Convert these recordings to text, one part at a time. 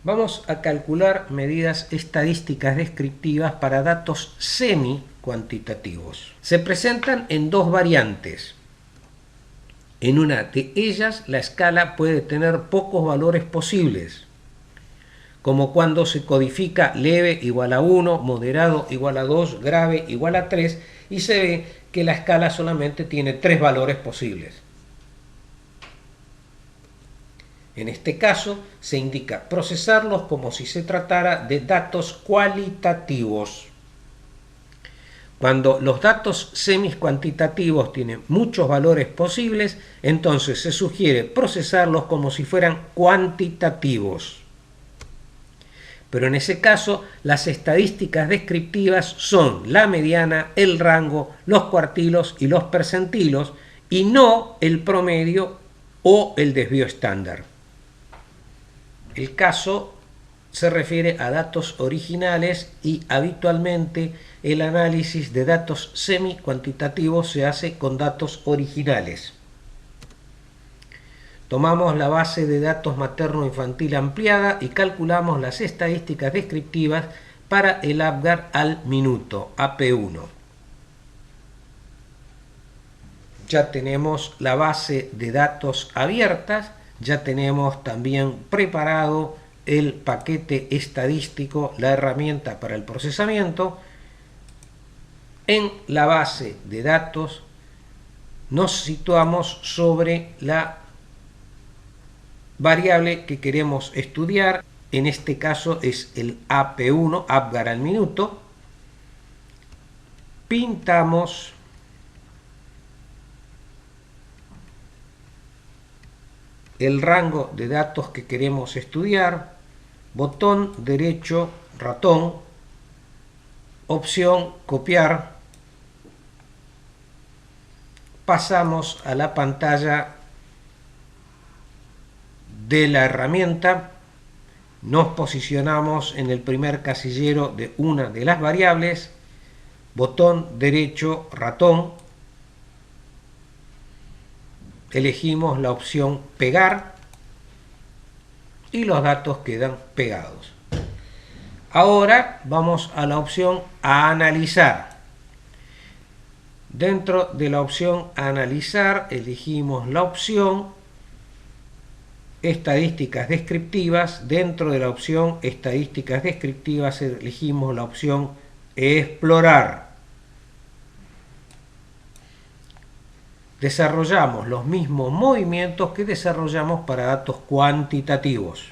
Vamos a calcular medidas estadísticas descriptivas para datos semi-cuantitativos. Se presentan en dos variantes. En una de ellas, la escala puede tener pocos valores posibles, como cuando se codifica leve igual a 1, moderado igual a 2, grave igual a 3, y se ve que la escala solamente tiene 3 valores posibles. En este caso, se indica procesarlos como si se tratara de datos cualitativos. Cuando los datos semi-cuantitativos tienen muchos valores posibles, entonces se sugiere procesarlos como si fueran cuantitativos. Pero en ese caso, las estadísticas descriptivas son la mediana, el rango, los cuartilos y los percentilos, y no el promedio o el desvío estándar. El caso se refiere a datos originales y habitualmente el análisis de datos semi-cuantitativos se hace con datos originales. Tomamos la base de datos materno-infantil ampliada y calculamos las estadísticas descriptivas para el APGAR al minuto, AP1. Ya tenemos la base de datos abiertas, ya tenemos también preparado el paquete estadístico, la herramienta para el procesamiento. En la base de datos nos situamos sobre la variable que queremos estudiar. En este caso es el AP1, APGAR al minuto. Pintamos el rango de datos que queremos estudiar, botón derecho, ratón, opción copiar, pasamos a la pantalla de la herramienta, nos posicionamos en el primer casillero de una de las variables, botón derecho, ratón, elegimos la opción pegar y los datos quedan pegados. Ahora vamos a la opción analizar. Dentro de la opción analizar elegimos la opción estadísticas descriptivas. Dentro de la opción estadísticas descriptivas elegimos la opción explorar. Desarrollamos los mismos movimientos que desarrollamos para datos cuantitativos.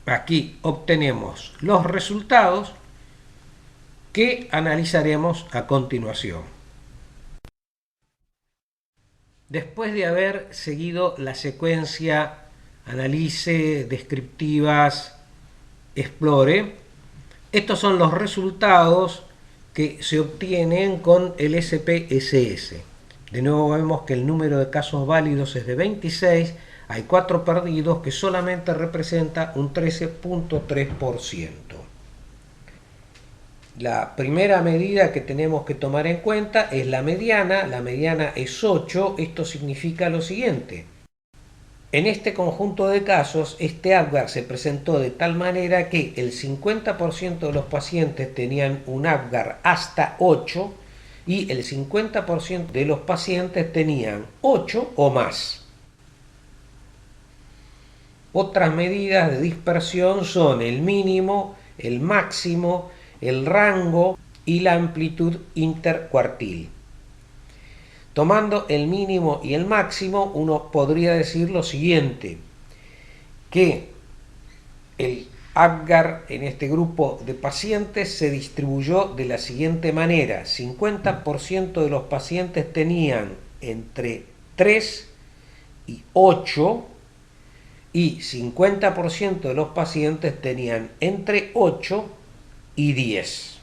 Aquí obtenemos los resultados que analizaremos a continuación. Después de haber seguido la secuencia analice, descriptivas, explore, estos son los resultados que se obtienen con el SPSS. De nuevo vemos que el número de casos válidos es de 26, hay 4 perdidos que solamente representa un 13.3%. La primera medida que tenemos que tomar en cuenta es la mediana es 8, esto significa lo siguiente. En este conjunto de casos, este APGAR se presentó de tal manera que el 50% de los pacientes tenían un APGAR hasta 8 y el 50% de los pacientes tenían 8 o más. Otras medidas de dispersión son el mínimo, el máximo, el rango y la amplitud intercuartil. Tomando el mínimo y el máximo, uno podría decir lo siguiente, que el APGAR en este grupo de pacientes se distribuyó de la siguiente manera: 50% de los pacientes tenían entre 3 y 8 y 50% de los pacientes tenían entre 8 y 10.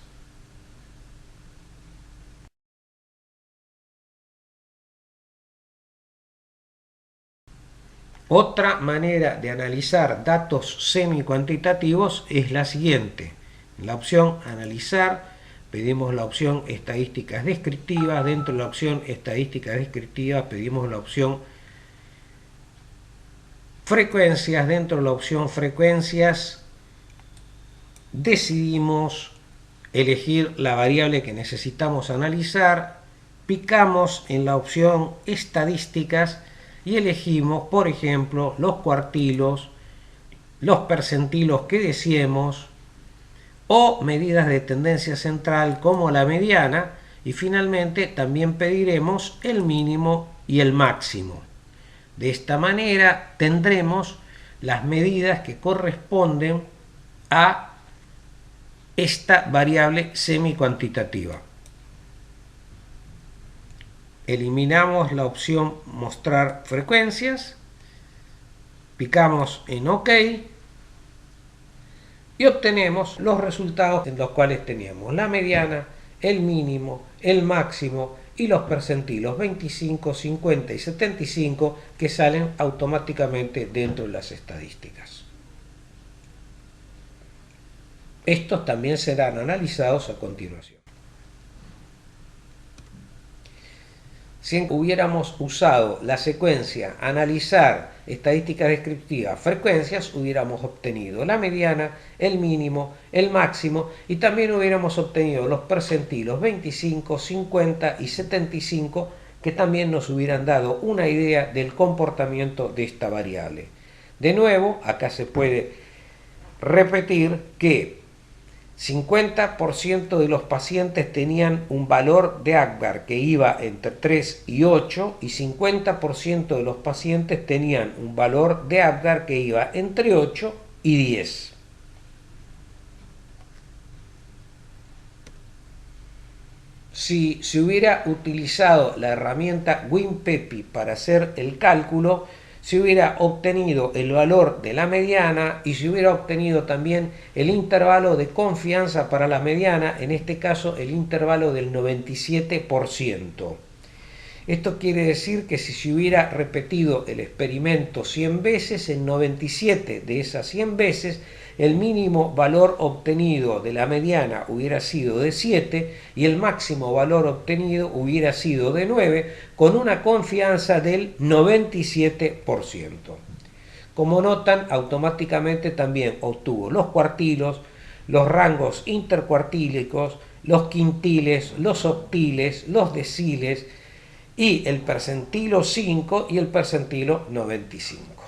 Otra manera de analizar datos semi-cuantitativos es la siguiente. En la opción Analizar pedimos la opción Estadísticas Descriptivas. Dentro de la opción Estadísticas Descriptivas pedimos la opción Frecuencias. Dentro de la opción Frecuencias decidimos elegir la variable que necesitamos analizar. Picamos en la opción Estadísticas y elegimos, por ejemplo, los cuartilos, los percentilos que deseemos o medidas de tendencia central como la mediana, y finalmente también pediremos el mínimo y el máximo. De esta manera tendremos las medidas que corresponden a esta variable semi-cuantitativa. Eliminamos la opción Mostrar frecuencias, picamos en OK y obtenemos los resultados en los cuales teníamos la mediana, el mínimo, el máximo y los percentilos 25, 50 y 75 que salen automáticamente dentro de las estadísticas. Estos también serán analizados a continuación. Si hubiéramos usado la secuencia analizar, estadísticas descriptivas, frecuencias, hubiéramos obtenido la mediana, el mínimo, el máximo y también hubiéramos obtenido los percentilos 25, 50 y 75 que también nos hubieran dado una idea del comportamiento de esta variable. De nuevo, acá se puede repetir que 50% de los pacientes tenían un valor de Apgar que iba entre 3 y 8 y 50% de los pacientes tenían un valor de Apgar que iba entre 8 y 10. Si se hubiera utilizado la herramienta WinPepi para hacer el cálculo, se hubiera obtenido el valor de la mediana y se hubiera obtenido también el intervalo de confianza para la mediana, en este caso el intervalo del 97%. Esto quiere decir que si se hubiera repetido el experimento 100 veces, en 97 de esas 100 veces, el mínimo valor obtenido de la mediana hubiera sido de 7 y el máximo valor obtenido hubiera sido de 9, con una confianza del 97%. Como notan, automáticamente también obtuvo los cuartilos, los rangos intercuartílicos, los quintiles, los octiles, los deciles y el percentilo 5 y el percentilo 95.